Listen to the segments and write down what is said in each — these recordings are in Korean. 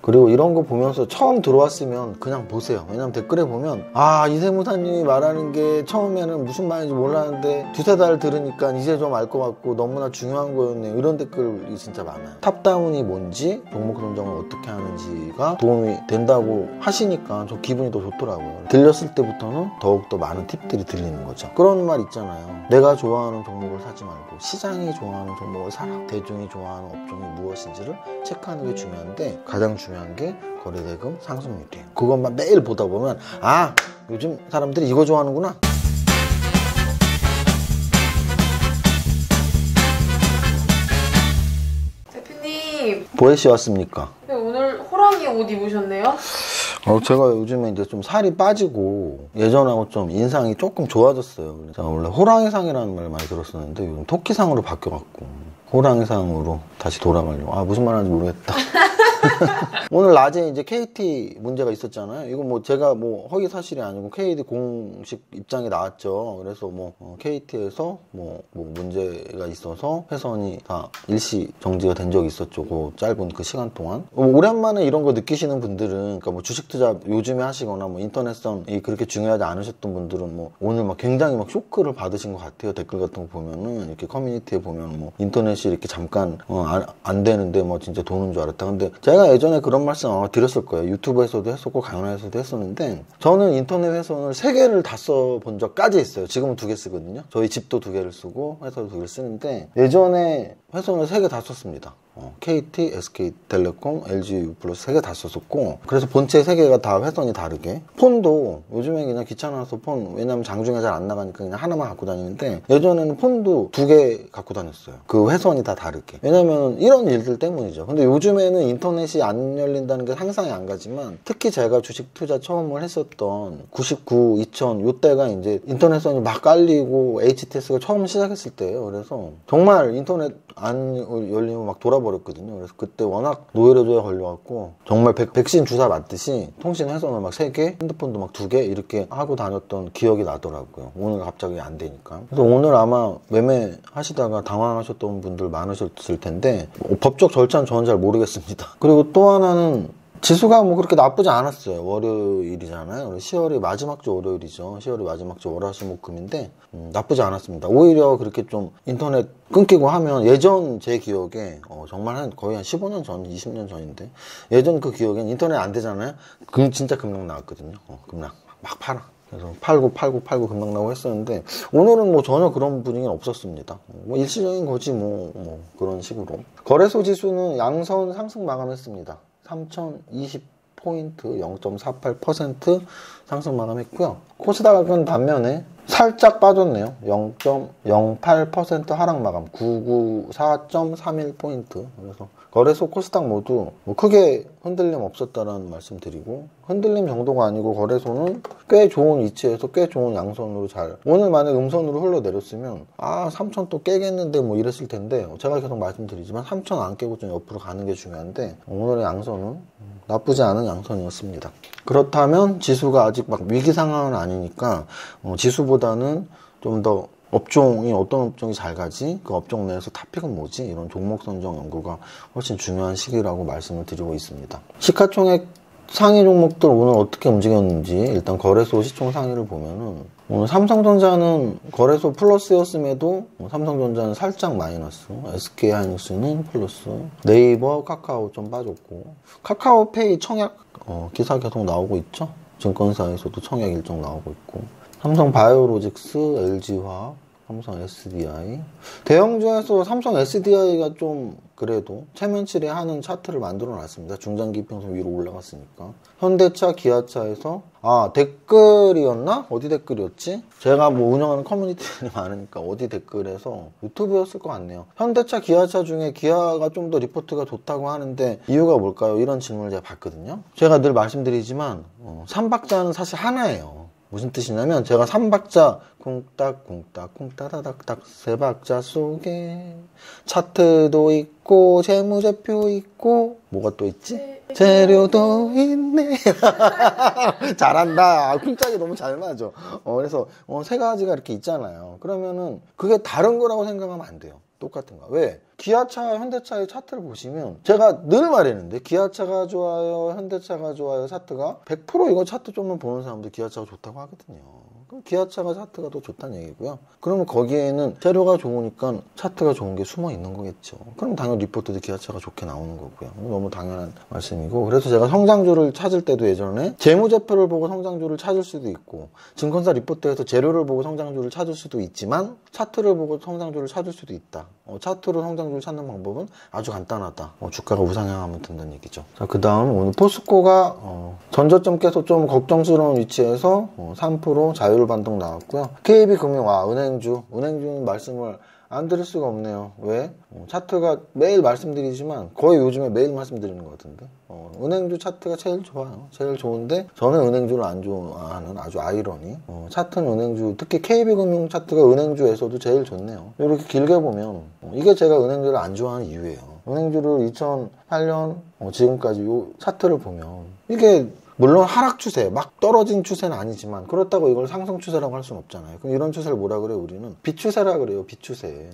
그리고 이런 거 보면서 처음 들어왔으면 그냥 보세요. 왜냐면 댓글에 보면 이 세무사님이 말하는 게 처음에는 무슨 말인지 몰랐는데 두세 달 들으니까 이제 좀 알 것 같고 너무나 중요한 거였네요. 이런 댓글이 진짜 많아요. 탑다운이 뭔지, 종목 선정을 어떻게 하는지가 도움이 된다고 하시니까 저 기분이 더 좋더라고요. 들렸을 때부터는 더욱더 많은 팁들이 들리는 거죠. 그런 말 있잖아요. 내가 좋아하는 종목을 사지 말고 시장이 좋아하는 종목을 사라. 대중이 좋아하는 업종이 무엇인지를 체크하는 게 중요한데 가장 중요한 게 거래대금 상승률이에요. 그것만 매일 보다 보면 요즘 사람들이 이거 좋아하는구나. 대표님, 보혜씨 왔습니까? 네, 오늘 호랑이 옷 입으셨네요? 제가 요즘에 이제 좀 살이 빠지고 예전하고 좀 인상이 조금 좋아졌어요. 제가 원래 호랑이상이라는 말 많이 들었었는데 요즘 토끼상으로 바뀌어갖고 호랑이상으로 다시 돌아가려고. 무슨 말 하는지 모르겠다. 오늘 낮에 이제 KT 문제가 있었잖아요. 이거 뭐 제가 뭐 허위 사실이 아니고 KT 공식 입장이 나왔죠. 그래서 KT에서 문제가 있어서 회선이 다 일시 정지가 된 적이 있었죠. 그 짧은 그 시간 동안. 오랜만에 이런 거 느끼시는 분들은, 그러니까 뭐 주식 투자 요즘에 하시거나 뭐 인터넷성이 그렇게 중요하지 않으셨던 분들은 뭐 오늘 막 굉장히 막 쇼크를 받으신 것 같아요. 댓글 같은 거 보면은 이렇게 커뮤니티에 보면 뭐 인터넷이 이렇게 잠깐 안 되는데 뭐 진짜 도는 줄 알았다. 근데 제가 예전에 그런 말씀 아마 드렸을 거예요. 유튜브에서도 했었고 강연에서도 했었는데 저는 인터넷 회선을 3개를 다 써본 적까지 있어요. 지금은 2개 쓰거든요. 저희 집도 2개를 쓰고 회사도 2개를 쓰는데 예전에 회선을 3개 다 썼습니다. KT, SK텔레콤, LG 플러스 3개 다 썼었고, 그래서 본체 3개가 다 회선이 다르게. 폰도 요즘에 그냥 귀찮아서 왜냐면 장중에 잘 안 나가니까 그냥 하나만 갖고 다니는데 예전에는 폰도 2개 갖고 다녔어요. 그 회선이 다 다르게. 왜냐면 이런 일들 때문이죠. 근데 요즘에는 인터넷이 안 열린다는 게 상상이 안 가지만 특히 제가 주식 투자 처음을 했었던 99, 2000 요때가 이제 인터넷선이 막 깔리고 HTS가 처음 시작했을 때예요. 그래서 정말 인터넷 안 열리면 막 돌아버렸거든요. 그래서 그때 워낙 노이로제에 걸려갖고 정말 백신 주사 맞듯이 통신 회선을 막 3개, 핸드폰도 막 2개 이렇게 하고 다녔던 기억이 나더라고요. 오늘 갑자기 안 되니까. 그래서 오늘 아마 매매 하시다가 당황하셨던 분들 많으셨을 텐데 법적 절차는 저는 잘 모르겠습니다. 그리고 또 하나는 지수가 뭐 그렇게 나쁘지 않았어요. 월요일이잖아요. 10월이 마지막 주 월요일이죠. 10월이 마지막 주 월화수목금인데 나쁘지 않았습니다. 오히려 그렇게 좀 인터넷 끊기고 하면 예전 제 기억에 정말 거의 한 15년 전, 20년 전인데 예전 그 기억엔 인터넷 안 되잖아요. 진짜 금방 나왔거든요. 금방 막 팔아. 그래서 팔고 금방 나오고 했었는데 오늘은 뭐 전혀 그런 분위기는 없었습니다. 뭐 일시적인 거지 뭐 그런 식으로. 거래소 지수는 양선 상승 마감했습니다. 3020포인트 0.48% 상승 마감했고요. 코스닥은 반면에 살짝 빠졌네요. 0.08% 하락 마감 994.31포인트. 그래서 거래소 코스닥 모두 뭐 크게 흔들림 없었다라는 말씀 드리고, 흔들림 정도가 아니고 거래소는 꽤 좋은 위치에서 꽤 좋은 양선으로 오늘 만약에 음선으로 흘러내렸으면 3천 또 깨겠는데 뭐 이랬을 텐데, 제가 계속 말씀드리지만 3천 안 깨고 좀 옆으로 가는 게 중요한데 오늘의 양선은 나쁘지 않은 양선이었습니다. 그렇다면 지수가 아직 막 위기 상황은 아니니까 지수보다는 좀 더 어떤 업종이 잘 가지, 그 업종 내에서 탑픽은 뭐지, 이런 종목 선정 연구가 훨씬 중요한 시기라고 말씀을 드리고 있습니다. 시가총액 상위 종목들 오늘 어떻게 움직였는지 일단 거래소 시총 상위를 보면은 오늘 삼성전자는 거래소 플러스였음에도 삼성전자는 살짝 마이너스, SK하이닉스는 플러스, 네이버, 카카오 좀 빠졌고, 카카오페이 청약 기사 계속 나오고 있죠. 증권사에서도 청약 일정 나오고 있고, 삼성바이오로직스, LG화학, 삼성 SDI. 대형주에서 삼성 SDI가 좀 그래도 체면치레 하는 차트를 만들어 놨습니다. 중장기평선 위로 올라갔으니까. 현대차, 기아차에서 댓글이었나? 어디 댓글이었지? 제가 뭐 운영하는 커뮤니티들이 많으니까 어디 댓글에서 유튜브였을 것 같네요. 현대차, 기아차 중에 기아가 좀 더 리포트가 좋다고 하는데 이유가 뭘까요? 이런 질문을 제가 받거든요. 제가 늘 말씀드리지만 3박자는 사실 하나예요. 무슨 뜻이냐면 제가 3박자 쿵딱쿵딱 쿵따다닥닥 3박자 속에 차트도 있고 재무제표 있고 뭐가 또 있지? 재료도 있네. 잘한다. 쿵짝이 너무 잘 맞아. 그래서 3가지가 이렇게 있잖아요. 그러면은 그게 다른 거라고 생각하면 안 돼요. 똑같은 거야. 왜? 기아차, 현대차의 차트를 보시면 제가 늘 말했는데 기아차가 좋아요, 현대차가 좋아요 차트가 100% 이거 차트 좀만 보는 사람들 기아차가 좋다고 하거든요. 그럼 기아차가 차트가 더 좋다는 얘기고요. 그러면 거기에는 재료가 좋으니까 차트가 좋은 게 숨어 있는 거겠죠. 그럼 당연히 리포트도 기아차가 좋게 나오는 거고요. 너무 당연한 말씀이고, 그래서 제가 성장주를 찾을 때도 예전에 재무제표를 보고 성장주를 찾을 수도 있고, 증권사 리포트에서 재료를 보고 성장주를 찾을 수도 있지만 차트를 보고 성장주를 찾을 수도 있다. 차트로 성장주를 찾는 방법은 아주 간단하다. 주가가 우상향하면 된다는 얘기죠. 자, 그 다음 오늘 포스코가 전저점께서 좀 걱정스러운 위치에서 3% 자율 반등 나왔고요. KB금융, 은행주는 말씀을 안 드릴 수가 없네요. 왜? 차트가 매일 말씀드리지만 거의 요즘에 매일 말씀드리는 것 같은데, 은행주 차트가 제일 좋아요. 제일 좋은데 저는 은행주를 안 좋아하는 아주 아이러니. 차트는 은행주, 특히 KB금융 차트가 은행주에서도 제일 좋네요. 이렇게 길게 보면 이게 제가 은행주를 안 좋아하는 이유예요. 은행주를 2008년 지금까지 요 차트를 보면 이게 물론 하락 추세, 막 떨어진 추세는 아니지만 그렇다고 이걸 상승 추세라고 할 수는 없잖아요. 그럼 이런 추세를 뭐라 그래요? 우리는 비추세라 그래요. 비추세.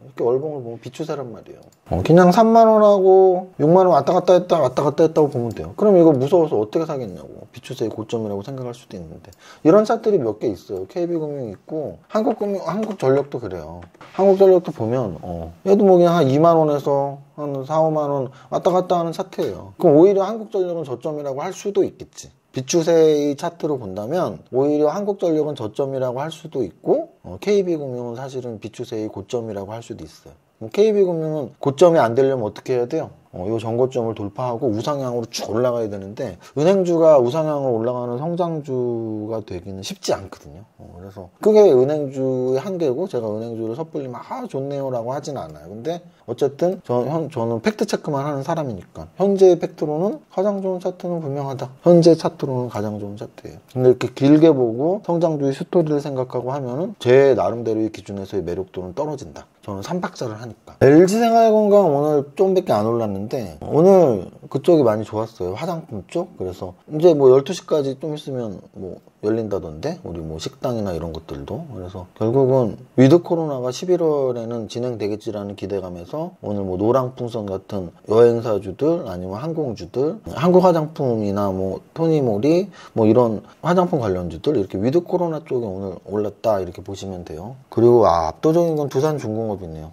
이렇게 월봉을 보면 비추세란 말이에요. 그냥 3만원하고 6만원 왔다 갔다 했다고 보면 돼요. 그럼 이거 무서워서 어떻게 사겠냐고. 비추세의 고점이라고 생각할 수도 있는데, 이런 차트들이 몇 개 있어요. KB금융 있고 한국전력도 그래요. 한국전력도 보면 얘도 뭐 그냥 한 2만원에서 한 4, 5만원 왔다 갔다 하는 차트예요. 그럼 오히려 한국전력은 저점이라고 할 수도 있겠지. 비추세의 차트로 본다면 오히려 한국전력은 저점이라고 할 수도 있고, KB금융은 사실은 비추세의 고점이라고 할 수도 있어요. KB금융은 고점이 안 되려면 어떻게 해야 돼요? 이 전고점을 돌파하고 우상향으로 쭉 올라가야 되는데, 은행주가 우상향으로 올라가는 성장주가 되기는 쉽지 않거든요. 그래서 그게 은행주의 한계고, 제가 은행주를 섣불리 막 좋네요 라고 하진 않아요. 근데 어쨌든 저는 팩트 체크만 하는 사람이니까 현재의 팩트로는 가장 좋은 차트는 분명하다. 현재 차트로는 가장 좋은 차트예요. 근데 이렇게 길게 보고 성장주의 스토리를 생각하고 하면은 제 나름대로의 기준에서의 매력도는 떨어진다. 저는 3박자를 하니까. LG생활건강 오늘 좀밖에 안 올랐는데 오늘 그쪽이 많이 좋았어요. 화장품 쪽. 그래서 이제 뭐 12시까지 좀 있으면 뭐 열린다던데, 우리 뭐 식당이나 이런 것들도. 그래서 결국은 위드 코로나가 11월에는 진행되겠지라는 기대감에서 오늘 뭐 노랑풍선 같은 여행사주들, 아니면 항공주들, 한국 화장품이나 뭐 토니모리 뭐 이런 화장품 관련주들, 이렇게 위드 코로나 쪽에 오늘 올랐다 이렇게 보시면 돼요. 그리고 압도적인 건 두산중공업이네요.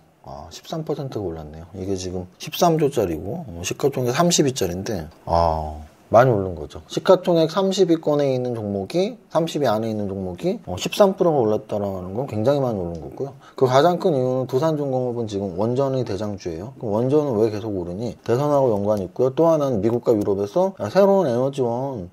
13%가 올랐네요. 이게 지금 13조짜리고 시가총액 32짜리인데 많이 오른 거죠. 시가총액 30위권에 있는 종목이, 30위 안에 있는 종목이 13%가 올랐다라는 건 굉장히 많이 오른 거고요. 그 가장 큰 이유는 두산중공업은 지금 원전이 대장주예요. 그럼 원전은 왜 계속 오르니? 대선하고 연관이 있고요. 또 하나는 미국과 유럽에서 새로운 에너지원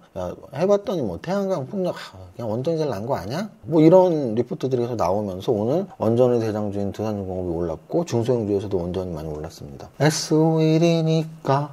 해봤더니 뭐 태양광, 풍력 그냥 원전이 제일 난 거 아니야? 뭐 이런 리포트들이 계속 나오면서 오늘 원전의 대장주인 두산중공업이 올랐고, 중소형주에서도 원전이 많이 올랐습니다. SO1이니까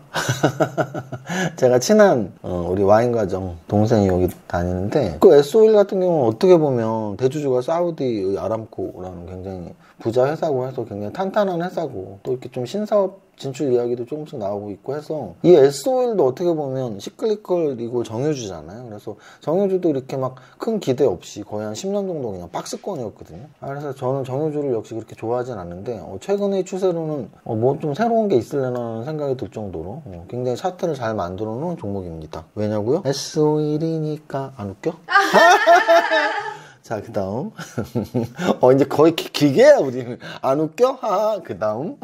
제가 친한 우리 와인가정 동생이 여기 다니는데, 그 SO1 같은 경우는 어떻게 보면 대주주가 사우디 아람코라는 굉장히 부자 회사고 해서 굉장히 탄탄한 회사고, 또 이렇게 좀 신사업 진출 이야기도 조금씩 나오고 있고 해서, 이 SO일도 어떻게 보면 시클리컬이고 정유주잖아요. 그래서 정유주도 이렇게 막 큰 기대 없이 거의 한 10년 정도 그냥 박스권이었거든요. 그래서 저는 정유주를 역시 그렇게 좋아하진 않는데, 최근의 추세로는 뭐 좀 새로운 게 있으려나 생각이 들 정도로 굉장히 차트를 잘 만들어 놓은 종목입니다. 왜냐고요? SO일이니까. 안 웃겨? 자, 그 다음. 이제 거의 기계야, 우리는. 안 웃겨? 그 다음.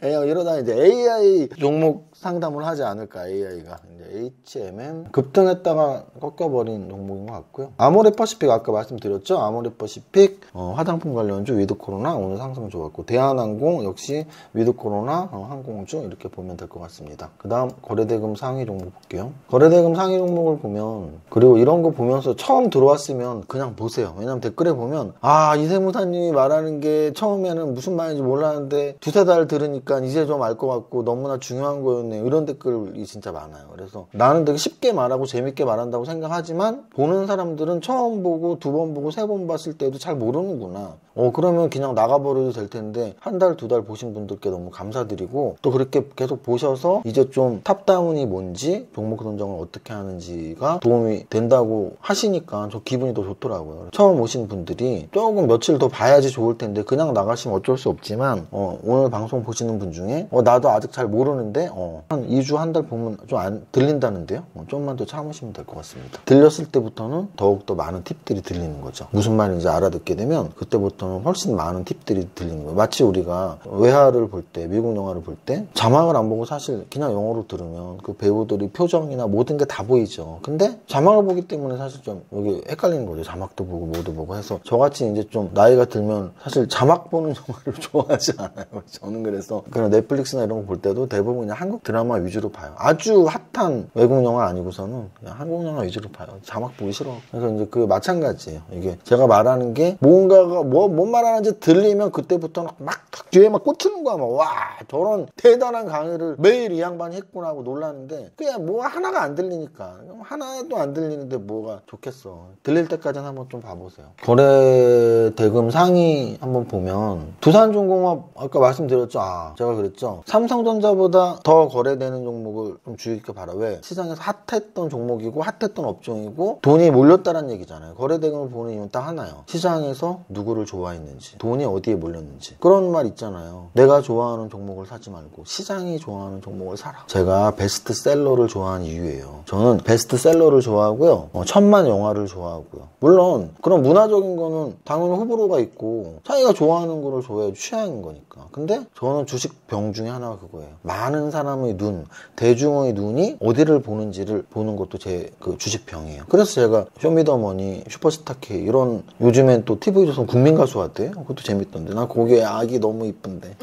이러다 이제 AI 종목 상담을 하지 않을까, AI가. 이제 HMM. 급등했다가 꺾여버린 종목인 것 같고요. 아모레퍼시픽 아까 말씀드렸죠? 아모레퍼시픽, 화장품 관련주 위드 코로나 오늘 상승 좋았고, 대한항공 역시 위드 코로나, 항공주 이렇게 보면 될 것 같습니다. 그 다음 거래대금 상위 종목 볼게요. 거래대금 상위 종목을 보면, 그리고 이런 거 보면서 처음 들어왔으면 그냥 보세요. 왜냐면 댓글에 보면 이세무사님이 말하는 게 처음에는 무슨 말인지 몰랐는데 두세 달 들으니까 이제 좀 알 것 같고 너무나 중요한 거였는데 보였네요. 이런 댓글이 진짜 많아요. 그래서 나는 되게 쉽게 말하고 재밌게 말한다고 생각하지만 보는 사람들은 처음 보고 두 번 보고 세 번 봤을 때도 잘 모르는구나. 그러면 그냥 나가버려도 될 텐데 한 달, 두 달 보신 분들께 너무 감사드리고 또 그렇게 계속 보셔서 이제 좀 탑다운이 뭔지 종목 선정을 어떻게 하는지가 도움이 된다고 하시니까 저 기분이 더 좋더라고요. 처음 오신 분들이 조금 며칠 더 봐야지 좋을 텐데 그냥 나가시면 어쩔 수 없지만 오늘 방송 보시는 분 중에 나도 아직 잘 모르는데 한 2주, 한 달 보면 좀 안 들린다는데요. 좀만 더 참으시면 될 것 같습니다. 들렸을 때부터는 더욱더 많은 팁들이 들리는 거죠. 무슨 말인지 알아듣게 되면 그때부터는 훨씬 많은 팁들이 들리는 거예요. 마치 우리가 외화를 볼 때, 미국 영화를 볼 때 자막을 안 보고 사실 그냥 영어로 들으면 그 배우들이 표정이나 모든 게 다 보이죠. 근데 자막을 보기 때문에 사실 좀 여기 헷갈리는 거죠. 자막도 보고 뭐도 보고 해서 저같이 이제 좀 나이가 들면 사실 자막 보는 영화를 좋아하지 않아요. 저는 그래서 그런 넷플릭스나 이런 거 볼 때도 대부분 그냥 한국 드라마 위주로 봐요. 아주 핫한 외국 영화 아니고서는 그냥 한국 영화 위주로 봐요. 자막 보기 싫어. 그래서 이제 그 마찬가지예요. 이게 제가 말하는 게 뭔가가 뭔 말하는지 들리면 그때부터는 막 뒤에 막 꽂히는 거야. 막 와 저런 대단한 강의를 매일 이 양반이 했구나 하고 놀라는데 그냥 뭐 하나가 안 들리니까 하나도 안 들리는데 뭐가 좋겠어. 들릴 때까지는 한번 좀 봐보세요. 거래 대금 상위 한번 보면 두산중공업 아까 말씀드렸죠. 제가 그랬죠. 삼성전자보다 더 거래되는 종목을 좀 주의 깊게 봐라. 왜? 시장에서 핫했던 종목이고 핫했던 업종이고 돈이 몰렸다는 얘기잖아요. 거래 대금을 보는 이유는 딱 하나요. 시장에서 누구를 좋아했는지, 돈이 어디에 몰렸는지. 그런 말 있잖아요. 내가 좋아하는 종목을 사지 말고 시장이 좋아하는 종목을 사라. 제가 베스트셀러를 좋아하는 이유예요. 저는 베스트셀러를 좋아하고요. 천만 영화를 좋아하고요. 물론 그런 문화적인 거는 당연히 호불호가 있고 자기가 좋아하는 거를 좋아해 취향인 거니까. 근데 저는 주식 병 중에 하나가 그거예요. 많은 사람의 눈, 대중의 눈이 어디를 보는지를 보는 것도 제 그 주식 병이에요. 그래서 제가 쇼미더머니, 슈퍼스타K 이런 요즘엔 또 TV조선 국민가수 왔대요. 그것도 재밌던데. 난 거기에 아기 너무 이쁜데.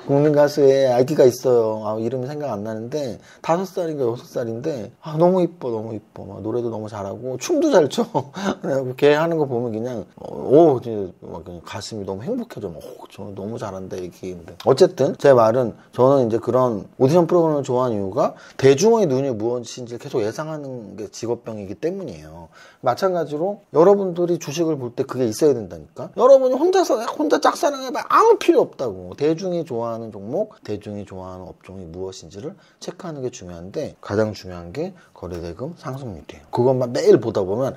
국민가수에 아기가 있어요. 이름이 생각 안 나는데 5살인가 6살인데 너무 이뻐 너무 이뻐. 막 노래도 너무 잘하고 춤도 잘 춰. 걔 하는 거 보면 그냥 막 그냥 가슴이 너무 행복해져. 저는 너무 잘한다 얘기인데. 어쨌든 제 말은 저는 이제 그런 오디션 프로그램을 좋아하는 이유가 대중의 눈이 무엇인지 계속 예상하는 게 직업병이기 때문이에요. 마찬가지로 여러분들이 주식을 볼 때 그게 있어야 된다니까. 여러분이 혼자 짝사랑해봐 아무 필요 없다고. 대중이 좋아하는 종목, 대중이 좋아하는 업종이 무엇인지를 체크하는 게 중요한데 가장 중요한 게 거래대금 상승률이에요. 그것만 매일 보다 보면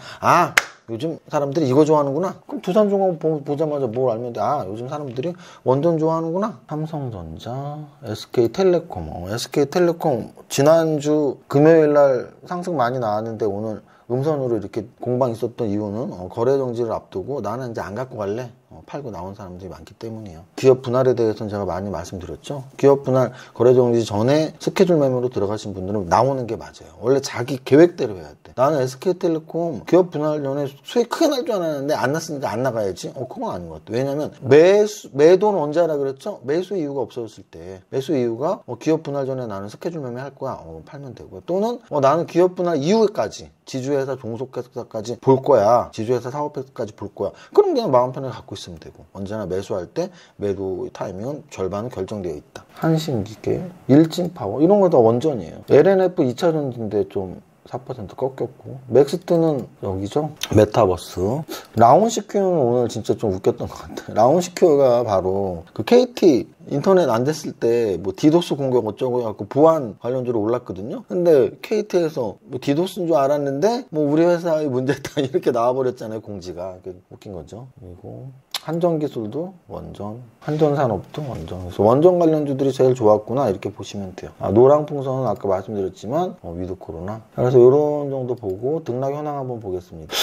요즘 사람들이 이거 좋아하는구나. 그럼 두산중공업 보자마자 뭘 알면 돼. 요즘 사람들이 원전 좋아하는구나. 삼성전자, SK텔레콤. SK텔레콤 지난주 금요일날 상승 많이 나왔는데 오늘 음선으로 이렇게 공방 있었던 이유는 거래 정지를 앞두고 나는 이제 안 갖고 갈래. 팔고 나온 사람들이 많기 때문이에요. 기업 분할에 대해서는 제가 많이 말씀드렸죠. 기업 분할 거래 정지 전에 스케줄 매매로 들어가신 분들은 나오는 게 맞아요. 원래 자기 계획대로 해야 돼. 나는 SK텔레콤 기업 분할 전에 수익 크게 날 줄 알았는데 안 났으니까 안 나가야지. 그건 아닌 것 같아. 왜냐면 매도는 언제 하라 그랬죠? 매수 이유가 없어졌을 때. 매수 이유가 기업 분할 전에 나는 스케줄 매매 할 거야. 팔면 되고요. 또는 나는 기업 분할 이후에까지 지주회사 종속회사까지 볼 거야. 지주회사 사업회사까지 볼 거야. 그럼 그냥 마음 편하게 갖고 있으면 되고. 언제나 매수할 때 매도 타이밍은 절반은 결정되어 있다. 한신기계, 일진파워 이런 거 다 원전이에요. LNF 2차전지인데 좀 4% 꺾였고 맥스트는 여기죠. 메타버스. 라운시큐는 오늘 진짜 좀 웃겼던 것 같아요. 라운시큐가 바로 그 KT 인터넷 안 됐을 때 디도스 공격 어쩌고 해갖고 보안 관련주로 올랐거든요. 근데 KT에서 디도스인 줄 알았는데 우리 회사의 문제다 이렇게 나와버렸잖아요. 공지가. 웃긴 거죠. 그리고 한전기술도 원전, 한전산업도 원전. 그래서 원전 관련주들이 제일 좋았구나 이렇게 보시면 돼요. 노랑풍선은 아까 말씀드렸지만 위드 코로나. 그래서 이런 정도 보고 등락 현황 한번 보겠습니다.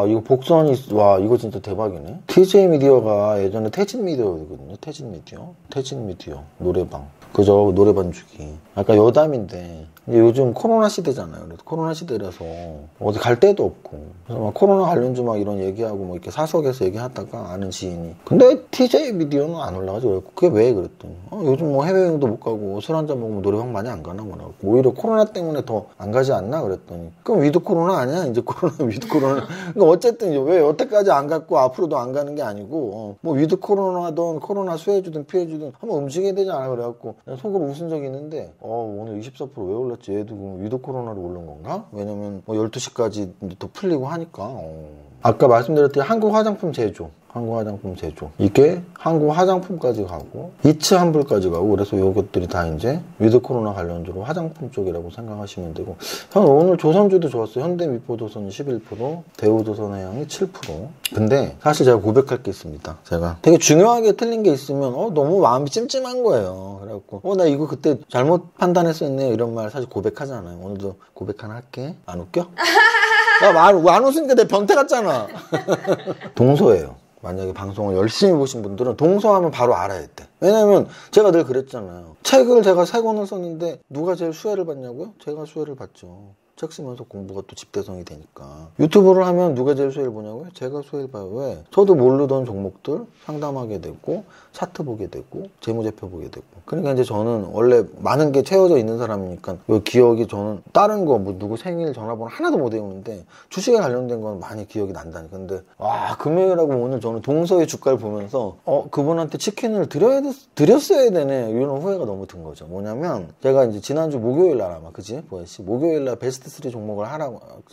이거 복선이 이거 진짜 대박이네. TJ 미디어가 예전에 태진 미디어거든요. 태진 미디어 노래방. 그죠? 노래방 주기. 아까 여담인데 요즘 코로나 시대잖아요. 그래서 코로나 시대라서 어디 갈 데도 없고 그래서 코로나 관련주 이런 얘기하고 이렇게 사석에서 얘기하다가 아는 지인이 근데 TJ 미디어는 안 올라가지. 그랬고 그게 왜 그랬더니 요즘 뭐 해외여행도 못 가고 술 한잔 먹으면 노래방 많이 안 가나 뭐라고. 오히려 코로나 때문에 더 안 가지 않나 그랬더니 그럼 위드 코로나 아니야? 이제 코로나 위드 코로나. 그러니까 어쨌든 왜 여태까지 안 갔고 앞으로도 안 가는 게 아니고 뭐 위드 코로나든 코로나 수혜주든 피해주든 한번 움직여야 되지 않아. 그래갖고 속으로 웃은 적이 있는데 오늘 24%왜 올랐지? 얘도 위드 코로나로 오른 건가? 왜냐면 뭐 12시까지 또 풀리고 하니까. 아까 말씀드렸듯이 한국 화장품 제조 이게 한국 화장품까지 가고 이츠 환불까지 가고 그래서 이것들이 다 이제 위드 코로나 관련주로 화장품 쪽이라고 생각하시면 되고 오늘 조선주도 좋았어요. 현대미포조선이 11%, 대우조선해양이 7%. 근데 사실 제가 고백할 게 있습니다. 제가 되게 중요하게 틀린 게 있으면 너무 마음이 찜찜한 거예요. 그래갖고 나 이거 그때 잘못 판단했었네요 이런 말 사실 고백하잖아요. 오늘도 고백 하나 할게. 안 웃겨? 안 웃으니까 내 변태 같잖아. 동서예요. 만약에 방송을 열심히 보신 분들은 동서하면 바로 알아야 돼. 왜냐면 제가 늘 그랬잖아요. 책을 제가 3권을 썼는데 누가 제일 수혜를 받냐고요? 제가 수혜를 받죠. 책 쓰면서 공부가 또 집대성이 되니까. 유튜브를 하면 누가 제일 수혜를 보냐고요? 제가 수혜를 봐요. 왜? 저도 모르던 종목들 상담하게 되고 차트 보게 되고 재무제표 보게 되고. 그러니까 이제 저는 원래 많은 게 채워져 있는 사람이니까 요 기억이 저는 다른 거 뭐 누구 생일 전화번호 하나도 못 외우는데 주식에 관련된 건 많이 기억이 난다니까. 근데 금요일하고 오늘 저는 동서의 주가를 보면서 그분한테 치킨을 드렸어야 되네 이런 후회가 너무 든 거죠. 뭐냐면 제가 이제 지난주 목요일 날 아마 그지? 보혜씨 목요일 날 베스트 3 종목을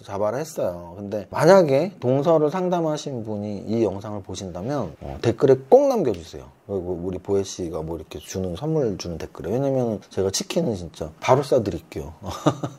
잡아라 했어요. 근데 만약에 동서를 상담하신 분이 이 영상을 보신다면 댓글에 꼭 남겨주세요. 그리고 우리 보혜씨가 뭐 이렇게 선물 주는 댓글에. 왜냐면 제가 치킨은 진짜 바로 싸드릴게요.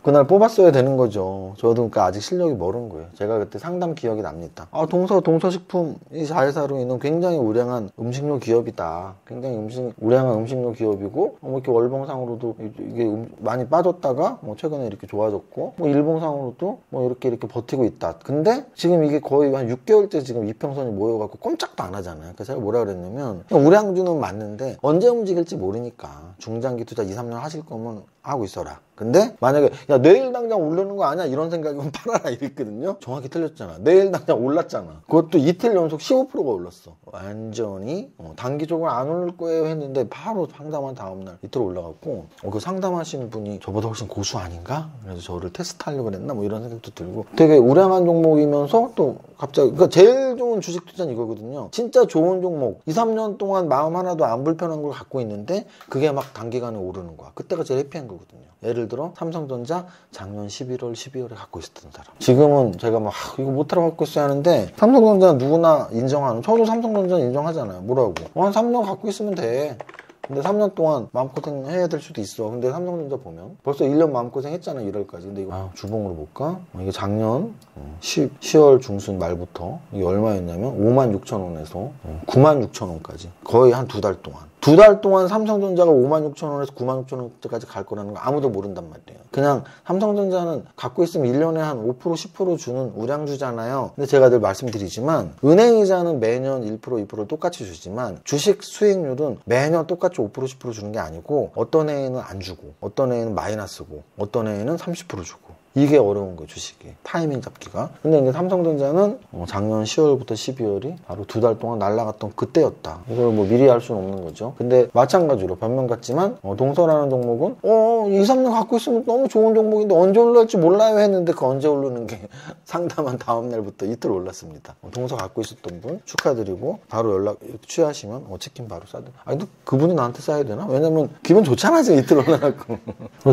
그날 뽑았어야 되는 거죠. 저도 그러니까 아직 실력이 멀은 거예요. 제가 그때 상담 기억이 납니다. 동서식품 이 자회사로 있는 굉장히 우량한 음식료 기업이다. 굉장히 우량한 음식료 기업이고 뭐 이렇게 월봉상으로도 이게 많이 빠졌다가 뭐 최근에 이렇게 좋아졌고 뭐 일봉상으로도 뭐 이렇게 버티고 있다. 근데 지금 이게 거의 한 6개월째 지금 이평선이 모여갖고 꼼짝도 안 하잖아요. 그래서 제가 뭐라 그랬냐면 우량주는 맞는데 언제 움직일지 모르니까 중장기 투자 2, 3년 하실 거면 하고 있어라. 근데 만약에 내일 당장 오르는 거 아니야? 이런 생각이면 팔아라 이랬거든요. 정확히 틀렸잖아. 내일 당장 올랐잖아. 그것도 이틀 연속 15%가 올랐어. 완전히 단기적으로 안 오를 거예요 했는데 바로 상담한 다음날 이틀 올라갔고 그 상담하신 분이 저보다 훨씬 고수 아닌가? 그래서 저를 테스트하려고 그랬나? 뭐 이런 생각도 들고 되게 우량한 종목이면서 또 갑자기 그러니까 제일 좋은 주식 투자는 이거거든요. 진짜 좋은 종목 2, 3년 동안 마음 하나도 안 불편한 걸 갖고 있는데 그게 막 단기간에 오르는 거야. 그때가 제일 해피한 거거든요. 예를 들어 삼성전자 작년 11월, 12월에 갖고 있었던 사람. 지금은 제가 막 이거 못하러 갖고 있어야 하는데 삼성전자는 누구나 인정하는. 저도 삼성전자는 인정하잖아요. 뭐라고? 한 3년 갖고 있으면 돼. 근데 3년 동안 마음고생 해야 될 수도 있어. 근데 삼성전자 보면 벌써 1년 마음고생 했잖아 1월까지. 근데 이거 주봉으로 볼까? 이게 작년 10월 중순 말부터 이게 얼마였냐면 56,000원에서 96,000원까지 거의 한 2달 동안. 2달 동안 삼성전자가 56,000원에서 96,000원까지 갈 거라는 거 아무도 모른단 말이에요. 그냥 삼성전자는 갖고 있으면 1년에 한 5%, 10% 주는 우량주잖아요. 근데 제가 늘 말씀드리지만 은행이자는 매년 1%, 2% 똑같이 주지만 주식 수익률은 매년 똑같이 5%, 10% 주는 게 아니고 어떤 해에는 안 주고 어떤 해에는 마이너스고 어떤 해에는 30% 주고 이게 어려운 거예요, 주식이. 타이밍 잡기가. 근데 이제 삼성전자는 작년 10월부터 12월이 바로 2달 동안 날아갔던 그때였다. 이걸 뭐 미리 알 수는 없는 거죠. 근데 마찬가지로 변명 같지만 동서라는 종목은 2, 3년 갖고 있으면 너무 좋은 종목인데 언제 올라올지 몰라요 했는데 그 언제 오르는 게 상담한 다음 날부터 이틀 올랐습니다. 동서 갖고 있었던 분 축하드리고 바로 연락 취하시면 치킨 바로 싸드. 근데 그분이 나한테 싸야 되나? 왜냐면 기분 좋잖아 지금 이틀 올라갔고.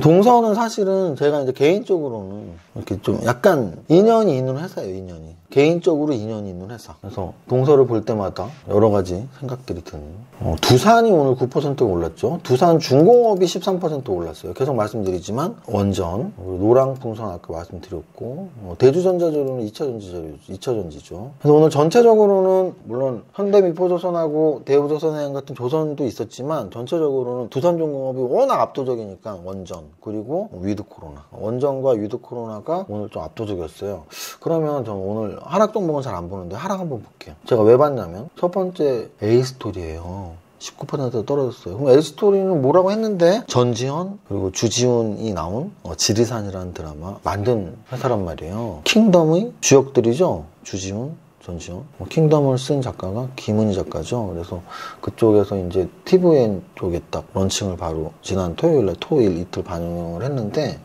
동서는 사실은 제가 이제 개인적으로는 이렇게 좀 약간 인연이 있는 회사예요. 인연이 개인적으로 인연이 있는 회사. 그래서 동서를 볼 때마다 여러 가지 생각들이 드는. 두산이 오늘 9% 올랐죠. 두산 중공업이 13% 올랐어요. 계속 말씀드리지만 원전, 노랑풍선 아까 말씀드렸고 대주전자재료는 2차전지죠. 그래서 오늘 전체적으로는 물론 현대미포조선하고 대우조선해양 같은 조선도 있었지만 전체적으로는 두산중공업이 워낙 압도적이니까 원전 그리고 위드코로나. 원전과 위드코로나가 오늘 좀 압도적이었어요. 그러면 저는 오늘 하락 종목은 잘 안 보는데 하락 한번 볼게요. 제가 왜 봤냐면 첫 번째 A스토리예요. 19% 떨어졌어요. 그럼 A스토리는 뭐라고 했는데 전지현 그리고 주지훈이 나온 지리산이라는 드라마 만든 회사란 말이에요. 킹덤의 주역들이죠. 주지훈, 전시원. 킹덤을 쓴 작가가 김은희 작가죠. 그래서 그쪽에서 이제 TVN 쪽에 딱 런칭을 바로 지난 토요일 이틀 반영을 했는데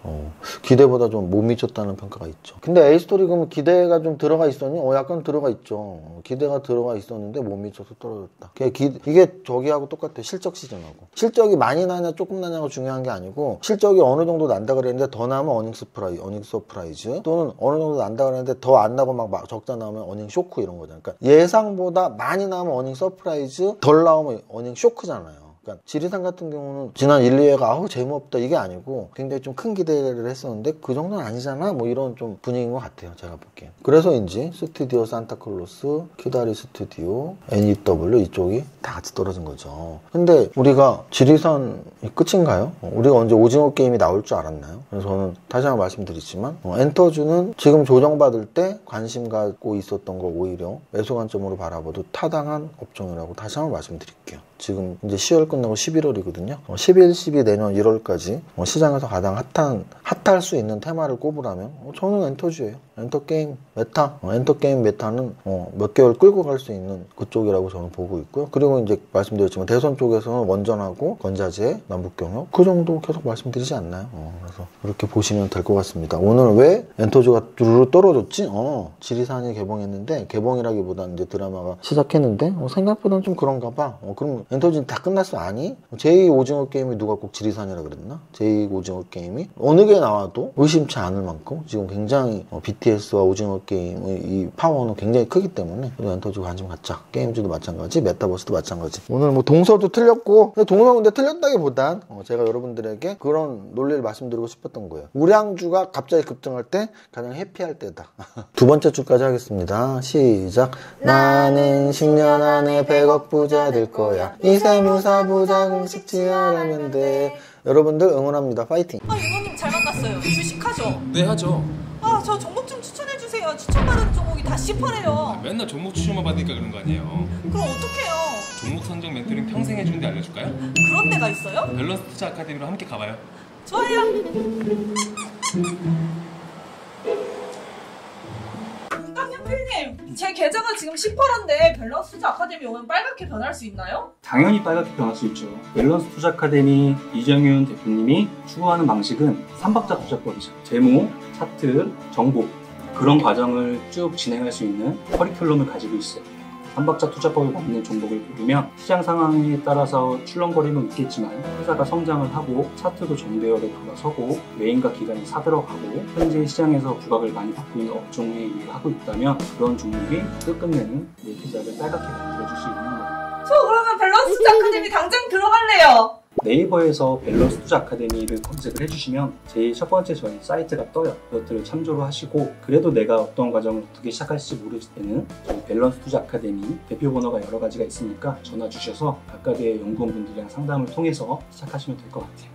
기대보다 좀 못 미쳤다는 평가가 있죠. 근데 A스토리 그러면 기대가 좀 들어가 있었니? 약간 들어가 있죠. 기대가 들어가 있었는데 못 미쳐서 떨어졌다. 이게 저기하고 똑같아요. 실적 시즌하고. 실적이 많이 나냐 조금 나냐가 중요한 게 아니고 실적이 어느 정도 난다 그랬는데 더 나면 어닝 서프라이즈 또는 어느 정도 난다 그랬는데 더 안 나고 막 적자 나오면 어닝 쇼크 이런 거잖아요. 그러니까 예상보다 많이 나오면 어닝 서프라이즈, 덜 나오면 어닝 쇼크잖아요. 그러니까 지리산 같은 경우는 지난 1, 2회가 재미없다 이게 아니고 굉장히 좀 큰 기대를 했었는데 그 정도는 아니잖아 뭐 이런 좀 분위기인 것 같아요. 제가 보기엔. 그래서인지 스튜디오 산타클로스, 키다리 스튜디오, NEW 이쪽이 다 같이 떨어진 거죠. 근데 우리가 지리산이 끝인가요? 우리가 언제 오징어 게임이 나올 줄 알았나요? 그래서 저는 다시 한번 말씀드리지만 엔터주는 지금 조정받을 때 관심 갖고 있었던 거 오히려 매수 관점으로 바라봐도 타당한 업종이라고 다시 한번 말씀드릴게요. 지금 이제 10월 끝나고 11월이거든요. 11, 12 내년 1월까지 시장에서 가장 핫할 수 있는 테마를 꼽으라면 저는 엔터주예요. 엔터게임 메타. 엔터게임 메타는 몇 개월 끌고 갈 수 있는 그쪽이라고 저는 보고 있고요. 그리고 이제 말씀드렸지만 대선 쪽에서는 원전하고 건자재, 남북경협 그 정도 계속 말씀드리지 않나요? 그래서 그렇게 보시면 될 것 같습니다. 오늘 왜 엔터주가 두루루 떨어졌지? 지리산이 개봉했는데 개봉이라기보다는 이제 드라마가 시작했는데 생각보다는 좀 그런가 봐. 그럼 엔터주는 다 끝났어? 아니? 제2 오징어 게임이 누가 꼭 지리산이라 그랬나? 제2 오징어 게임이 어느 게 나와도 의심치 않을 만큼 지금 굉장히 BTS와 오징어 게임의 이 파워는 굉장히 크기 때문에 엔터주 관심 갖자. 게임주도 마찬가지, 메타버스도 마찬가지. 오늘 뭐 동서도 틀렸고 근데 틀렸다기보단 제가 여러분들에게 그런 논리를 말씀드리고 싶었던 거예요. 우량주가 갑자기 급등할 때 가장 해피할 때다. 두 번째 줄까지 하겠습니다. 시작. 나는 10년 안에 100억 부자 될 거야. 이 세무사 부자 공식 지하라면 돼. 여러분들 응원합니다. 파이팅. 이모님 잘 만났어요. 주식하죠? 네, 하죠. 저 종목 좀 추천해주세요. 추천받은 종목이 다 씹어내요. 맨날 종목 추천만 받으니까 그런 거 아니에요. 그럼 어떡해요? 종목 선정 멘토링 평생 해주는데 알려줄까요? 그런 데가 있어요? 밸런스 투자 아카데미로 함께 가봐요. 좋아요. 대표님, 제 계좌가 지금 10%인데 밸런스 투자 아카데미 오면 빨갛게 변할 수 있나요? 당연히 빨갛게 변할 수 있죠. 밸런스 투자 아카데미 이정윤 대표님이 추구하는 방식은 3박자 투자법이죠. 재무, 차트, 정보 그런 과정을 쭉 진행할 수 있는 커리큘럼을 가지고 있어요. 3박자 투자법에 맞는 종목을 고르면 시장 상황에 따라서 출렁거림은 있겠지만 회사가 성장을 하고 차트도 정배열에 돌아서고 외인과 기관이 사들어가고 현재 시장에서 부각을 많이 받고 있는 업종에 일을 하고 있다면 그런 종목이 끝끝내는 내 계좌를 빨갛게 만들어줄 수 있는 거예요. 저 그러면 밸런스 투자 아카데미 당장 들어갈래요. 네이버에서 밸런스 투자 아카데미를 검색을 해주시면 제일 첫 번째 저희 사이트가 떠요. 그것들을 참조로 하시고 그래도 내가 어떤 과정을 어떻게 시작할지 모르실 때는 저희 밸런스 투자 아카데미 대표 번호가 여러 가지가 있으니까 전화 주셔서 각각의 연구원분들이랑 상담을 통해서 시작하시면 될 것 같아요.